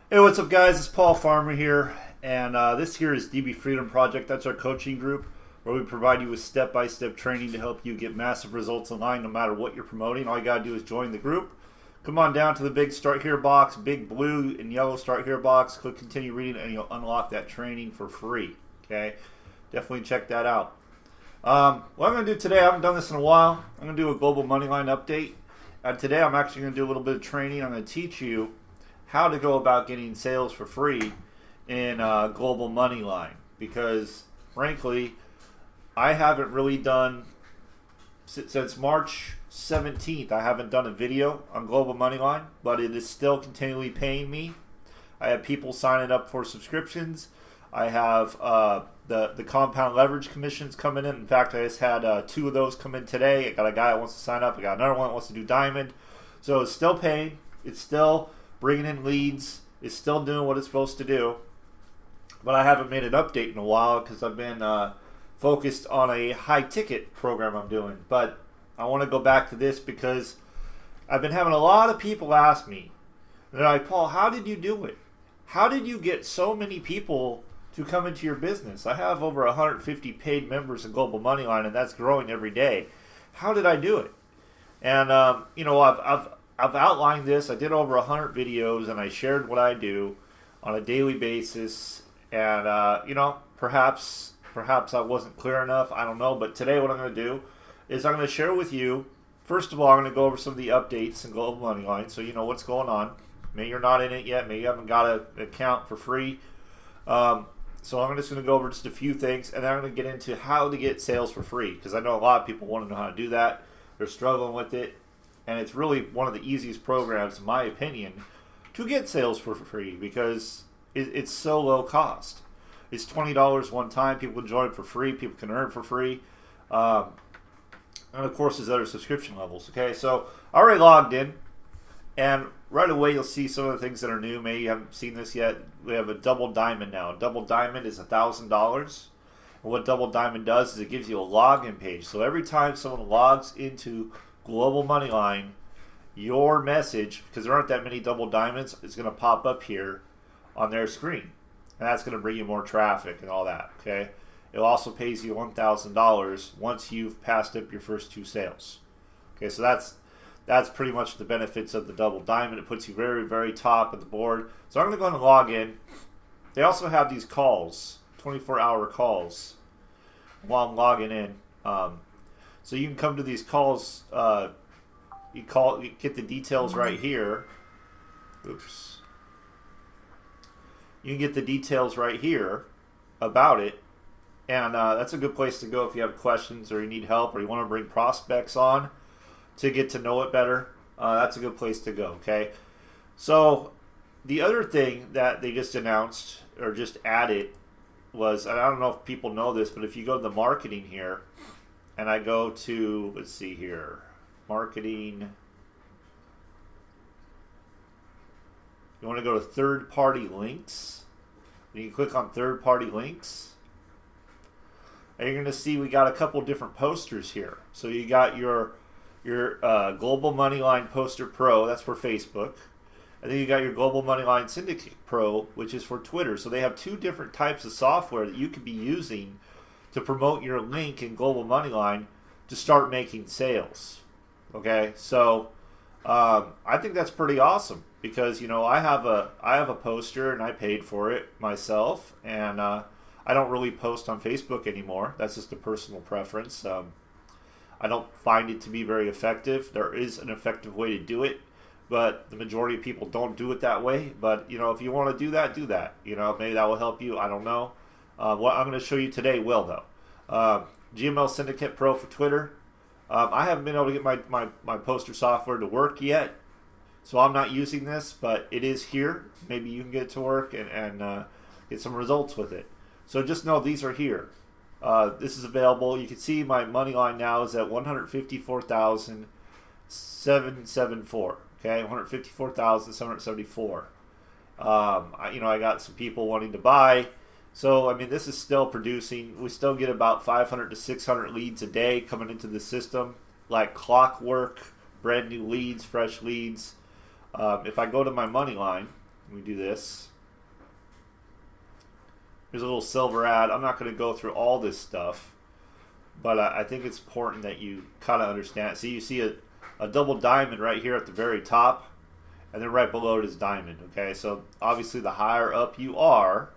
Hey, what's up, guys? It's Paul Farmer here, and this here is DB Freedom Project. That's our coaching group where we provide you with step-by-step training to help you get massive results online no matter what you're promoting. All you got to do is join the group. Come on down to the big Start Here box, big blue and yellow Start Here box. Click Continue Reading, and you'll unlock that training for free. Okay? Definitely check that out. What I'm going to do today, I haven't done this in a while. I'm going to do a Global Moneyline update. Today, I'm actually going to do a little bit of training. I'm going to teach you how to go about getting sales for free in Global Moneyline, because frankly I haven't really done since March 17th. I haven't done a video on Global Moneyline, but it is still continually paying me. I have people signing up for subscriptions. I have the compound leverage commissions coming in. In fact, I just had 2 of those come in today. I got a guy that wants to sign up. I got another one that wants to do diamond. So it's still paying. It's still bringing in leads. It's still doing what it's supposed to do. But I haven't made an update in a while because I've been focused on a high ticket program I'm doing. But I want to go back to this because I've been having a lot of people ask me, they're like, Paul, how did you do it? How did you get so many people to come into your business? I have over 150 paid members in Global Moneyline, and that's growing every day. How did I do it? And I've outlined this. I did over 100 videos, and I shared what I do on a daily basis. And perhaps I wasn't clear enough. I don't know. But today, what I'm going to do is I'm going to share with you. First of all, I'm going to go over some of the updates in Global Moneyline, so you know what's going on. Maybe you're not in it yet. Maybe you haven't got an account for free. So I'm just going to go over just a few things, and then I'm going to get into how to get sales for free, because I know a lot of people want to know how to do that. They're struggling with it. And it's really one of the easiest programs, in my opinion, to get sales for free because it's so low cost. It's $20 one time. People can join for free. People can earn for free. And, of course, there's other subscription levels. Okay, so I already logged in. And right away, you'll see some of the things that are new. Maybe you haven't seen this yet. We have a double diamond now. A double diamond is $1,000. And what double diamond does is it gives you a login page. So every time someone logs into Global Moneyline, your message, because there aren't that many double diamonds, is going to pop up here on their screen. And that's going to bring you more traffic and all that, okay? It also pays you $1,000 once you've passed up your first 2 sales. Okay, so that's pretty much the benefits of the double diamond. It puts you very, very top of the board. So I'm going to go ahead and log in. They also have these calls, 24-hour calls, while I'm logging in. So you can come to these calls. You get the details right here. Oops. You can get the details right here about it, and that's a good place to go if you have questions or you need help or you want to bring prospects on to get to know it better. That's a good place to go. Okay. So the other thing that they just announced or just added was, and I don't know if people know this, but if you go to the marketing here. And I go to, let's see here, marketing. You want to go to third-party links. And you click on third-party links. And you're going to see we got a couple different posters here. So you got your Global Moneyline Poster Pro, that's for Facebook. And then you got your Global Moneyline Syndicate Pro, which is for Twitter. So they have 2 different types of software that you could be using to promote your link in Global Moneyline to start making sales. Okay, so I think that's pretty awesome because I have a poster and I paid for it myself, and I don't really post on Facebook anymore. That's just a personal preference. I don't find it to be very effective. There is an effective way to do it, but the majority of people don't do it that way. But if you want to do that, do that. Maybe that will help you. I don't know. What I'm going to show you today will, though. GML Syndicate Pro for Twitter. I haven't been able to get my poster software to work yet, so I'm not using this, but it is here. Maybe you can get it to work and get some results with it. So just know these are here. This is available. You can see my money line now is at 154,774. Okay, 154,774. I got some people wanting to buy. So, this is still producing. We still get about 500 to 600 leads a day coming into the system, like clockwork, brand new leads, fresh leads. If I go to my money line, We do this. Here's a little silver ad. I'm not going to go through all this stuff, but I think it's important that you kind of understand. See, you see a double diamond right here at the very top, and then right below it is diamond. Okay, so obviously the higher up you are,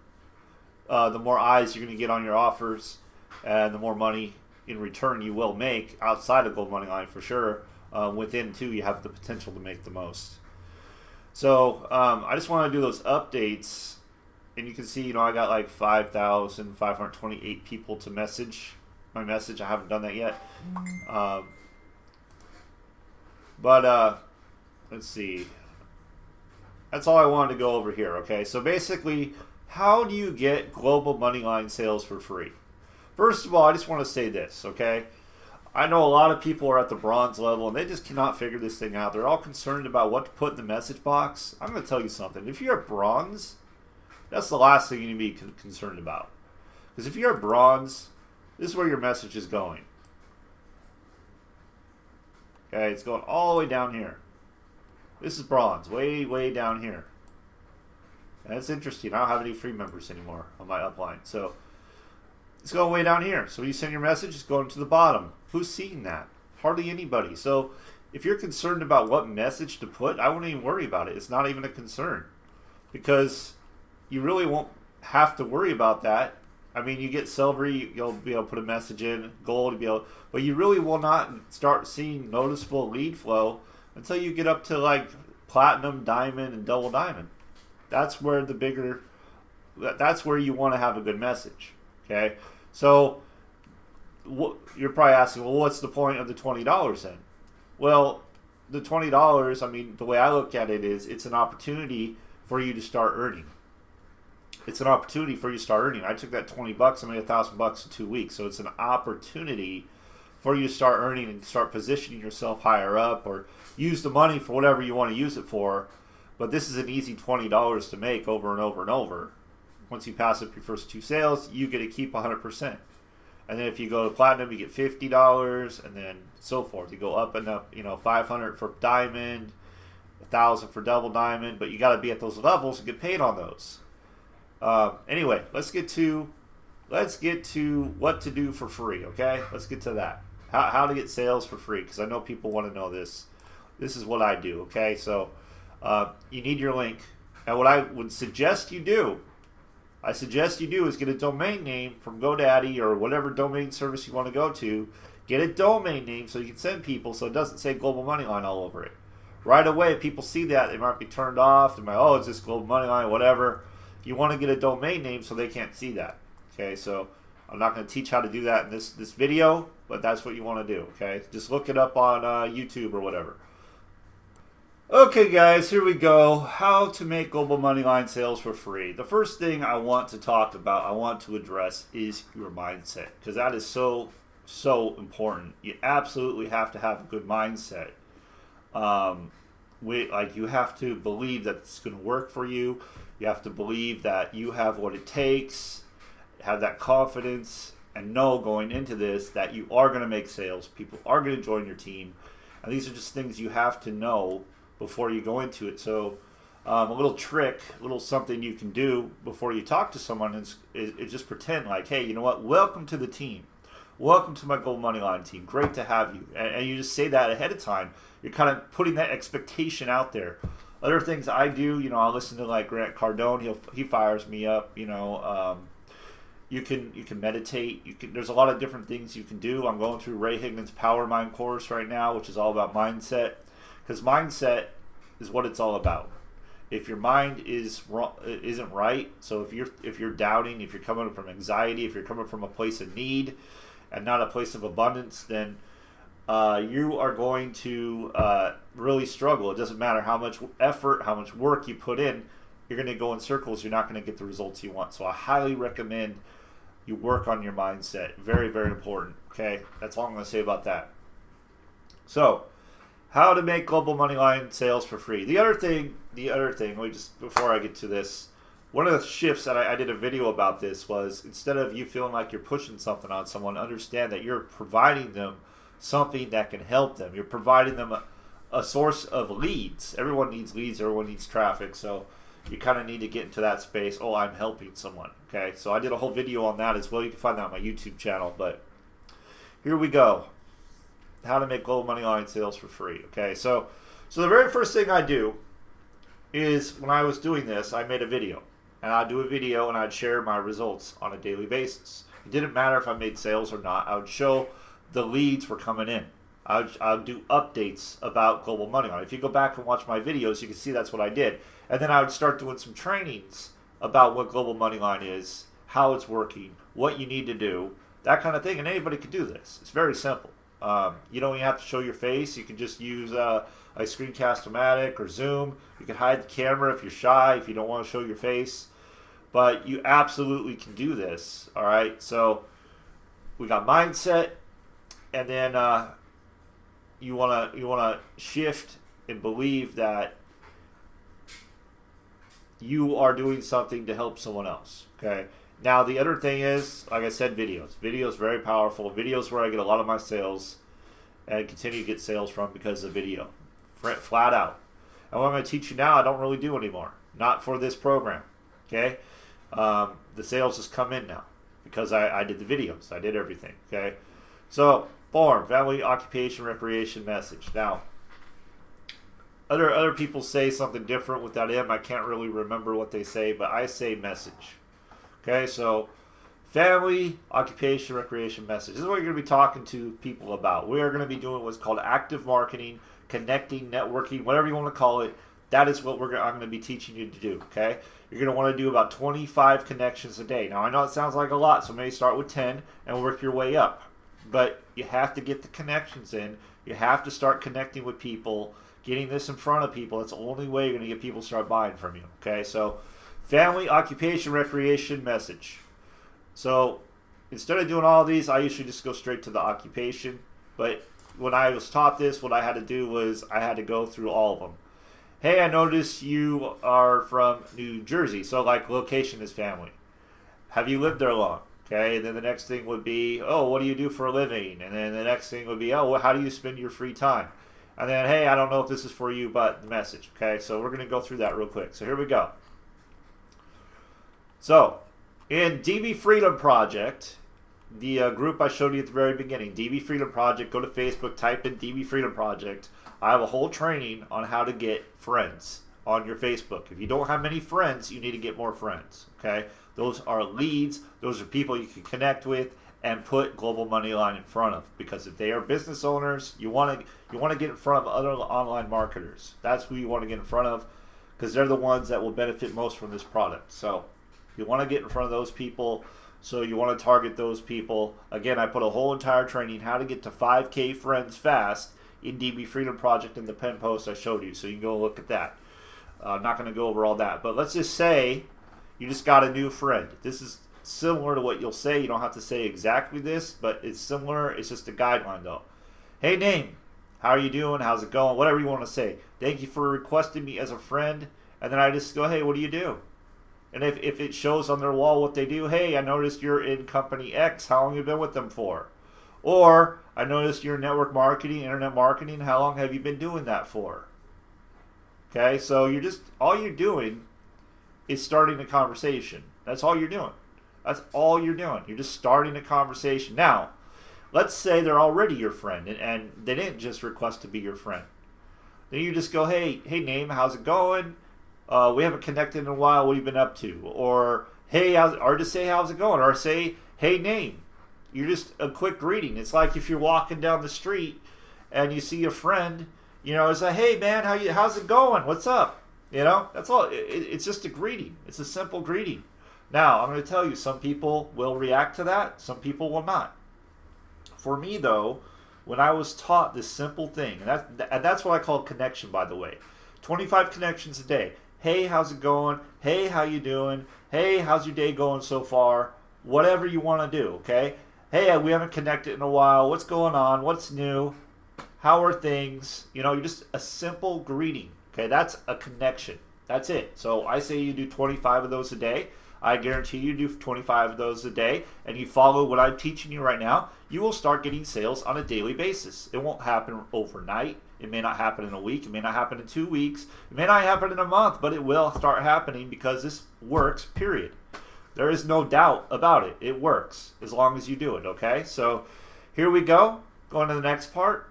the more eyes you're going to get on your offers, and the more money in return you will make outside of Global Moneyline for sure. Within too, you have the potential to make the most. So I just want to do those updates, and you can see, I got like 5,528 people to message my message. I haven't done that yet, but let's see. That's all I wanted to go over here. Okay, so basically, how do you get Global Moneyline sales for free? First of all, I just want to say this. Okay. I know a lot of people are at the bronze level and they just cannot figure this thing out. They're all concerned about what to put in the message box. I'm going to tell you something. If you're at bronze, that's the last thing you need to be concerned about. Because if you're at bronze, this is where your message is going. Okay, it's going all the way down here. This is bronze, way, way down here. And it's interesting. I don't have any free members anymore on my upline. So it's going way down here. So when you send your message, it's going to the bottom. Who's seeing that? Hardly anybody. So if you're concerned about what message to put, I wouldn't even worry about it. It's not even a concern, because you really won't have to worry about that. I mean, you get silver, you'll be able to put a message in, gold, you'll be able, but you really will not start seeing noticeable lead flow until you get up to like platinum, diamond, and double diamond. That's where that's where you want to have a good message. Okay, so you're probably asking, well, what's the point of the $20 then? Well, the $20, I mean, the way I look at it is it's an opportunity for you to start earning. It's an opportunity for you to start earning. I took that $20, I made $1,000 in 2 weeks. So it's an opportunity for you to start earning and start positioning yourself higher up, or use the money for whatever you want to use it for. But this is an easy $20 to make over and over and over. Once you pass up your first 2 sales, you get to keep 100%. And then if you go to platinum, you get $50, and then so forth. You go up and up, $500 for diamond, $1,000 for double diamond, but you got to be at those levels and get paid on those. Anyway, let's get to what to do for free. Okay, let's get to that. How to get sales for free, because I know people want to know this. This is what I do. Okay, so you need your link, and what I would suggest you do. Is get a domain name from GoDaddy or whatever domain service you want to go to. Get a domain name so you can send people, so it doesn't say Global Moneyline all over it. Right away, if people see that, they might be turned off. They might, it's just Global Moneyline, whatever. You want to get a domain name so they can't see that. Okay, so I'm not going to teach how to do that in this video, but that's what you want to do. Okay, just look it up on YouTube or whatever. Okay guys, here we go. How to make Global Moneyline sales for free. The first thing I want to address is your mindset, because that is so important. You absolutely have to have a good mindset. You have to believe that it's going to work for you. You have to believe that you have what it takes, have that confidence, and know going into this that you are going to make sales. People are going to join your team. And these are just things you have to know before you go into it. So a little trick, a little something you can do before you talk to someone is just pretend like, hey, you know what? Welcome to the team. Welcome to my Global Moneyline team. Great to have you. And you just say that ahead of time. You're kind of putting that expectation out there. Other things I do, I listen to like Grant Cardone. He fires me up. You can meditate. There's a lot of different things you can do. I'm going through Ray Higdon's Power Mind course right now, which is all about mindset. Because mindset is what it's all about. If your mind isn't right, so if you're doubting, if you're coming from anxiety, if you're coming from a place of need and not a place of abundance, then you are going to really struggle. It doesn't matter how much effort, how much work you put in, you're going to go in circles. You're not going to get the results you want. So I highly recommend you work on your mindset. Very, very important. Okay, that's all I'm going to say about that. So, how to make Global Moneyline sales for free. The other thing, before I get to this, one of the shifts that I did a video about this was, instead of you feeling like you're pushing something on someone, understand that you're providing them something that can help them. You're providing them a source of leads. Everyone needs leads. Everyone needs traffic. So you kind of need to get into that space. Oh, I'm helping someone. Okay, so I did a whole video on that as well. You can find that on my YouTube channel. But here we go. How to make Global Moneyline sales for free. Okay, so the very first thing I do is when I was doing this, I made a video. And I'd do a video and I'd share my results on a daily basis. It didn't matter if I made sales or not. I would show the leads were coming in. I would do updates about Global Moneyline. If you go back and watch my videos, you can see that's what I did. And then I would start doing some trainings about what Global Moneyline is, how it's working, what you need to do, that kind of thing. And anybody can do this. It's very simple. You don't even have to show your face. You can just use a Screencast-O-Matic or Zoom. You can hide the camera if you're shy, if you don't want to show your face. But you absolutely can do this. All right. So we got mindset, and then you wanna shift and believe that you are doing something to help someone else. Okay. Now the other thing is, like I said, videos. Videos very powerful. Videos where I get a lot of my sales and continue to get sales from because of video, flat out. And what I'm going to teach you now, I don't really do anymore. Not for this program. Okay. The sales just come in now because I did the videos. I did everything. Okay. So form, family, occupation, recreation, message. Now, other people say something different with that M. I can't really remember what they say, but I say message. Okay, so family, occupation, recreation, message. This is what you're going to be talking to people about. We are going to be doing what's called active marketing, connecting, networking, whatever you want to call it. That is what I'm going to be teaching you to do. Okay, you're going to want to do about 25 connections a day. Now I know it sounds like a lot, so maybe start with 10 and work your way up. But you have to get the connections in. You have to start connecting with people, getting this in front of people. That's the only way you're going to get people to start buying from you. Okay, so family, occupation, recreation, message. So instead of doing all these, I usually just go straight to the occupation. But when I was taught this, what I had to do was I had to go through all of them. Hey, I noticed you are from New Jersey. So like location is family. Have you lived there long? Okay, and then the next thing would be, oh, what do you do for a living? And then the next thing would be, oh, well, how do you spend your free time? And then, hey, I don't know if this is for you, but the message. Okay, so we're going to go through that real quick. So here we go. So in DB Freedom Project, the group I showed you at the very beginning, DB Freedom Project, go to Facebook, type in DB Freedom Project. I have a whole training on how to get friends on your Facebook. If you don't have many friends, you need to get more friends. Okay, those are leads. Those are people you can connect with and put Global Moneyline in front of. Because if they are business owners, you want to get in front of other online marketers. That's who you want to get in front of, because they're the ones that will benefit most from this product. So you want to get in front of those people. So you want to target those people. Again, I put a whole entire training how to get to 5K friends fast in DB Freedom Project in the pen post I showed you. So you can go look at that. I'm not going to go over all that. But let's just say you just got a new friend. This is similar to what you'll say. You don't have to say exactly this, but it's similar. It's just a guideline though. Hey, name. How are you doing? How's it going? Whatever you want to say. Thank you for requesting me as a friend. And then I just go, hey, what do you do? And if it shows on their wall what they do, hey, I noticed you're in company X. How long have you been with them for? Or I noticed you're in network marketing, internet marketing. How long have you been doing that for? Okay, so all you're doing is starting a conversation. That's all you're doing. That's all you're doing. You're just starting a conversation. Now, let's say they're already your friend and they didn't just request to be your friend. Then you just go, hey, name, how's it going? We haven't connected in a while. What have you been up to? Or hey, or just say how's it going? Or say, hey, name. You're just a quick greeting. It's like if you're walking down the street and you see a friend, it's like, hey man, how's it going? What's up? That's all. It's just a greeting. It's a simple greeting. Now, I'm going to tell you, some people will react to that. Some people will not. For me, though, when I was taught this simple thing, and that's what I call connection, by the way. 25 connections a day. Hey, how's it going? Hey, how you doing? Hey, how's your day going so far? Whatever you want to do, okay? Hey, we haven't connected in a while. What's going on? What's new? How are things? You're just a simple greeting, okay? That's a connection. That's it. So I say you do 25 of those a day. I guarantee you do 25 of those a day, and you follow what I'm teaching you right now, you will start getting sales on a daily basis. It won't happen overnight. It may not happen in a week. It may not happen in 2 weeks. It may not happen in a month, but it will start happening because this works, period. There is no doubt about it. It works as long as you do it, okay? So here we go. Going to the next part.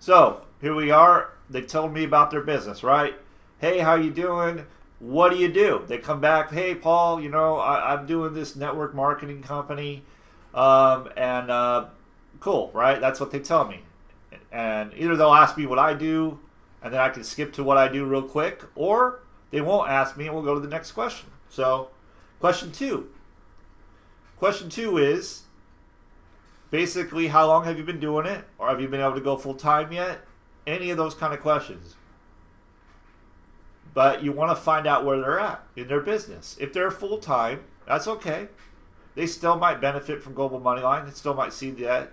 So here we are. They told me about their business, right? Hey, how you doing? What do? They come back, hey, Paul, I'm doing this network marketing company. Cool, right? That's what they tell me. And either they'll ask me what I do, and then I can skip to what I do real quick, or they won't ask me, and we'll go to the next question. So, question 2. Question 2 is, basically, how long have you been doing it? Or have you been able to go full-time yet? Any of those kind of questions. But you want to find out where they're at in their business. If they're full-time, that's okay. They still might benefit from Global Moneyline. They still might see that.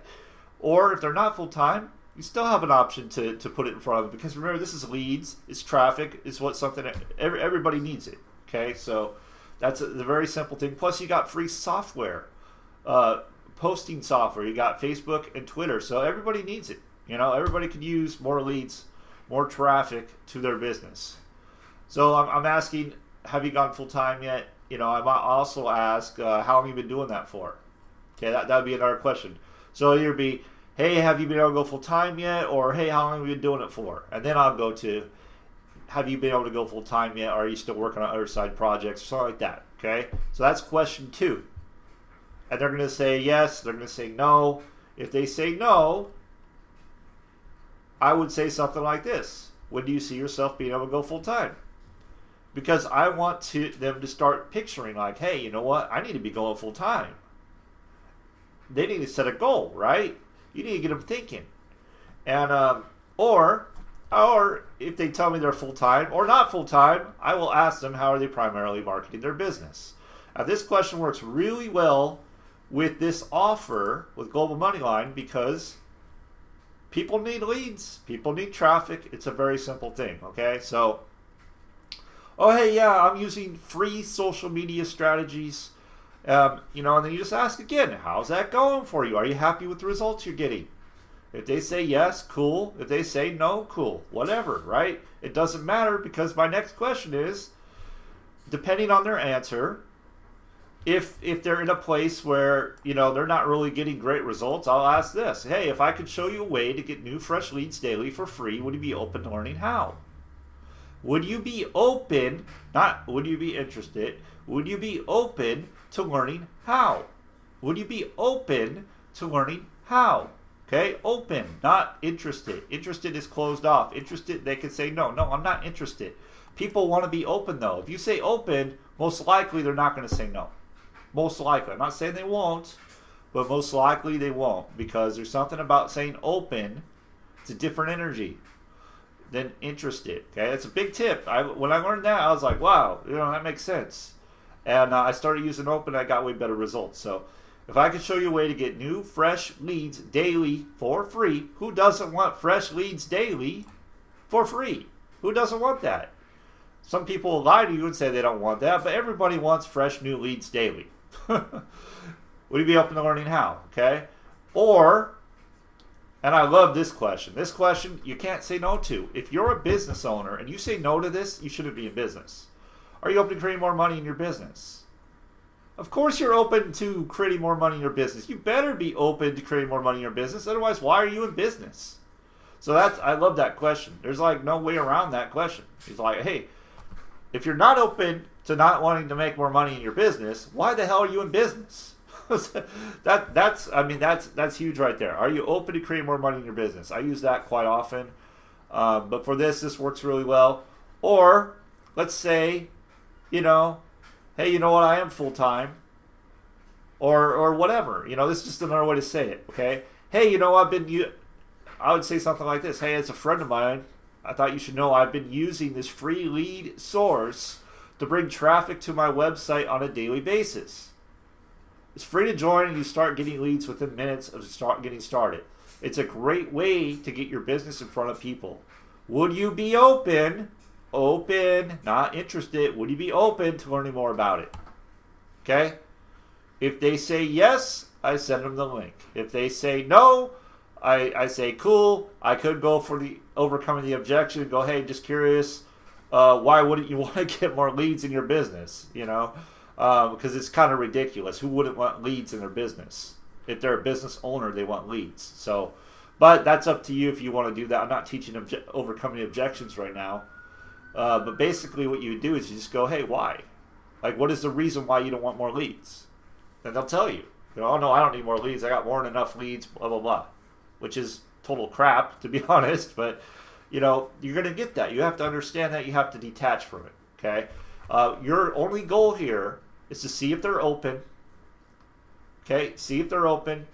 Or if they're not full-time, you still have an option to put it in front of them. Because remember, this is leads, it's traffic, it's what something, everybody needs it. Okay, so that's the very simple thing. Plus, you got free software, posting software. You got Facebook and Twitter. So everybody needs it. Everybody could use more leads, more traffic to their business. So I'm asking, have you gone full-time yet? I might also ask, how long have you been doing that for? Okay, that would be another question. So it'll either be, hey, have you been able to go full-time yet? Or, hey, how long have you been doing it for? And then I'll go to, have you been able to go full-time yet? Or are you still working on other side projects? Or something like that, okay? So that's question 2. And they're going to say yes, they're going to say no. If they say no, I would say something like this. When do you see yourself being able to go full-time? Because I want them to start picturing like, hey, you know what? I need to be going full-time. They need to set a goal, right? You need to get them thinking. And or if they tell me they're full-time or not full-time, I will ask them how are they primarily marketing their business. Now, this question works really well with this offer with Global Moneyline because people need leads. People need traffic. It's a very simple thing, okay? So, oh, hey, yeah, I'm using free social media strategies. And then you just ask again, how's that going for you? Are you happy with the results you're getting? If they say yes, cool. If they say no, cool. Whatever, right? It doesn't matter because my next question is, depending on their answer, if they're in a place where, they're not really getting great results, I'll ask this. Hey, if I could show you a way to get new fresh leads daily for free, would you be open to learning how? Would you be open, not would you be interested, would you be open to learning how? Would you be open to learning how? Okay, open, not interested. Interested is closed off. Interested, they can say no, I'm not interested. People want to be open though. If you say open, most likely they're not going to say no. Most likely. I'm not saying they won't, but most likely they won't because there's something about saying open, it's a different energy than interested. Okay, it's a big tip. When I learned that, I was like, wow, that makes sense. And I started using open, I got way better results. So if I could show you a way to get new, fresh leads daily for free, who doesn't want fresh leads daily for free? Who doesn't want that? Some people will lie to you and say they don't want that, but everybody wants fresh new leads daily. Would you be open to learning how? Okay? Or, and I love this question. This question you can't say no to. If you're a business owner and you say no to this, you shouldn't be in business. Are you open to creating more money in your business? Of course you're open to creating more money in your business. You better be open to creating more money in your business. Otherwise, why are you in business? So I love that question. There's like no way around that question. It's like, hey, if you're not open to not wanting to make more money in your business, why the hell are you in business? That's huge right there. Are you open to creating more money in your business? I use that quite often. But for this works really well. Or let's say, hey, you know what? I am full-time. Or whatever. This is just another way to say it. Okay. Hey, I would say something like this. Hey, as a friend of mine, I thought you should know I've been using this free lead source to bring traffic to my website on a daily basis. It's free to join and you start getting leads within minutes of getting started. It's a great way to get your business in front of people. Would you be open, not interested, would you be open to learning more about it? Okay? If they say yes, I send them the link. If they say no, I say, cool, I could go for the overcoming the objection and go, hey, just curious, why wouldn't you want to get more leads in your business? You know, because it's kind of ridiculous. Who wouldn't want leads in their business? If they're a business owner, they want leads. So, but that's up to you if you want to do that. I'm not teaching overcoming objections right now. But basically what you would do is you just go, hey, why? Like, what is the reason why you don't want more leads? And they'll tell you. You know, oh, no, I don't need more leads. I got more than enough leads, blah, blah, blah. Which is total crap, to be honest. But, you know, you're going to get that. You have to understand that. You have to detach from it, okay? Your only goal here is to see if they're open. Okay, see if they're open.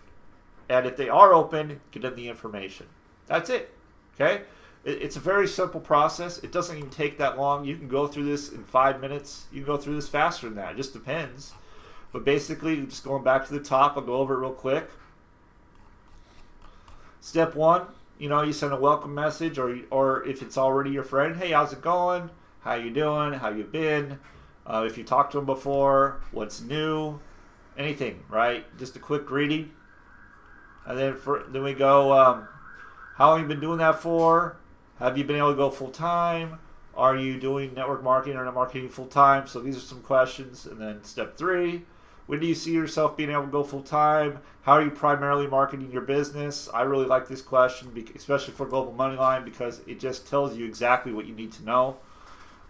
And if they are open, get them the information. That's it, okay? It's a very simple process. It doesn't even take that long. You can go through this in 5 minutes. You can go through this faster than that. It just depends. But basically, just going back to the top, I'll go over it real quick. Step one, you know, you send a welcome message, or if it's already your friend, hey, how's it going? How you doing? How you been? If you talked to them before, what's new? Anything, right? Just a quick greeting. And then we go, how long have you been doing that for? Have you been able to go full time? Are you doing network marketing or net marketing full time? So these are some questions. And then step three, when do you see yourself being able to go full time? How are you primarily marketing your business? I really like this question, especially for Global Moneyline, because it just tells you exactly what you need to know.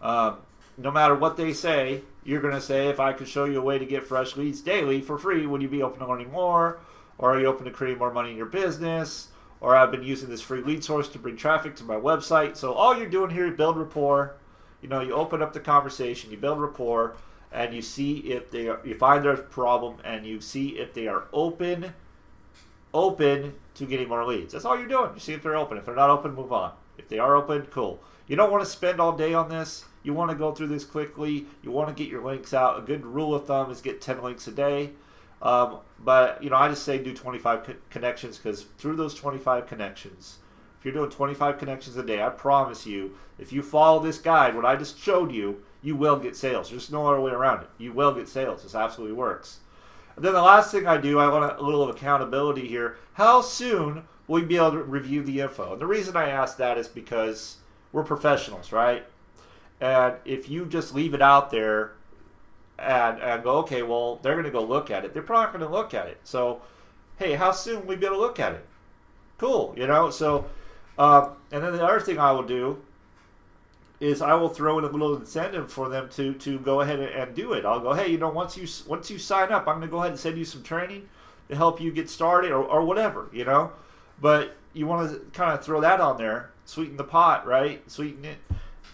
No matter what they say, you're going to say, if I could show you a way to get fresh leads daily for free, would you be open to learning more? Or are you open to creating more money in your business? Or I've been using this free lead source to bring traffic to my website. So all you're doing here is build rapport. You know, you open up the conversation, you build rapport, and you see if you find there's a problem, and you see if they are open to getting more leads. That's all you're doing. You see if they're open. If they're not open, move on. If they are open, cool. You don't want to spend all day on this. You want to go through this quickly. You want to get your links out. A good rule of thumb is get 10 links a day. But, you know, I just say do 25 connections, because through those 25 connections, if you're doing 25 connections a day, I promise you, if you follow this guide, what I just showed you, you will get sales. There's no other way around it. You will get sales. This absolutely works. And then the last thing I do, I want a little of accountability here. How soon will you be able to review the info? And the reason I ask that is because we're professionals, right? And if you just leave it out there and go, okay, well, they're going to go look at it. They're probably not going to look at it. So, hey, how soon will we be able to look at it? Cool, you know? So, and then the other thing I will do is I will throw in a little incentive for them to go ahead and do it. I'll go, hey, you know, once you sign up, I'm going to go ahead and send you some training to help you get started, or whatever, you know? But you want to kind of throw that on there, sweeten the pot, right? Sweeten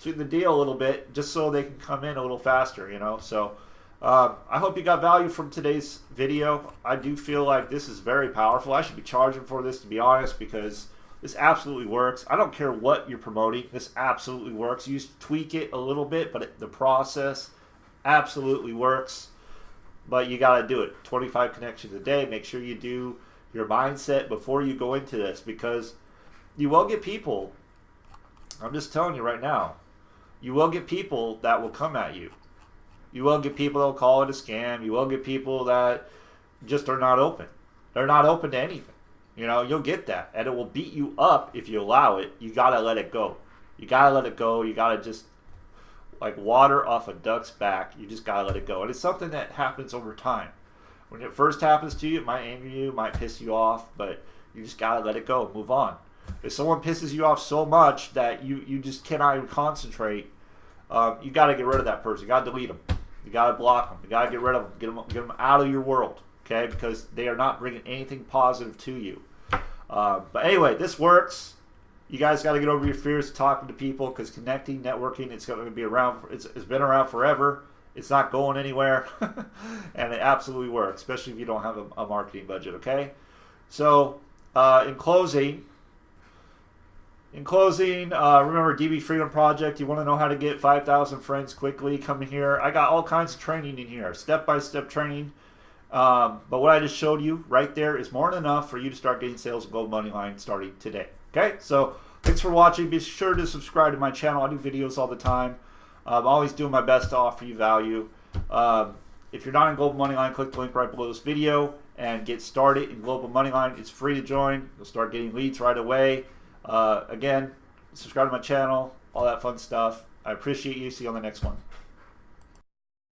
the deal a little bit, just so they can come in a little faster, you know? So I hope you got value from today's video. I do feel like this is very powerful. I should be charging for this, to be honest, because this absolutely works. I don't care what you're promoting. This absolutely works. You just tweak it a little bit, but the process absolutely works. But you got to do it. 25 connections a day. Make sure you do your mindset before you go into this, because you will get people. I'm just telling you right now. You will get people that will come at you. You will get people that will call it a scam. You will get people that just are not open. They're not open to anything. You know, you'll get that. And it will beat you up if you allow it. You got to let it go. You got to let it go. You got to just, like water off a duck's back, you just got to let it go. And it's something that happens over time. When it first happens to you, it might anger you, it might piss you off, but you just got to let it go, move on. If someone pisses you off so much that you just cannot even concentrate, you got to get rid of that person. You got to delete them. You got to block them. You got to get rid of them. Get them out of your world, okay? Because they are not bringing anything positive to you. But anyway, this works. You guys got to get over your fears of talking to people, because connecting, networking, it's going to be around. It's been around forever. It's not going anywhere, and it absolutely works, especially if you don't have a marketing budget. Okay, so in closing, remember DB Freedom Project. You want to know how to get 5,000 friends quickly? Come in here. I got all kinds of training in here, step-by-step training. But what I just showed you right there is more than enough for you to start getting sales with Global Moneyline starting today. Okay, so thanks for watching. Be sure to subscribe to my channel. I do videos all the time. I'm always doing my best to offer you value. If you're not in Global Moneyline, click the link right below this video, and get started in Global Moneyline. It's free to join. You'll start getting leads right away. Again, subscribe to my channel, all that fun stuff. I appreciate you. See you on the next one.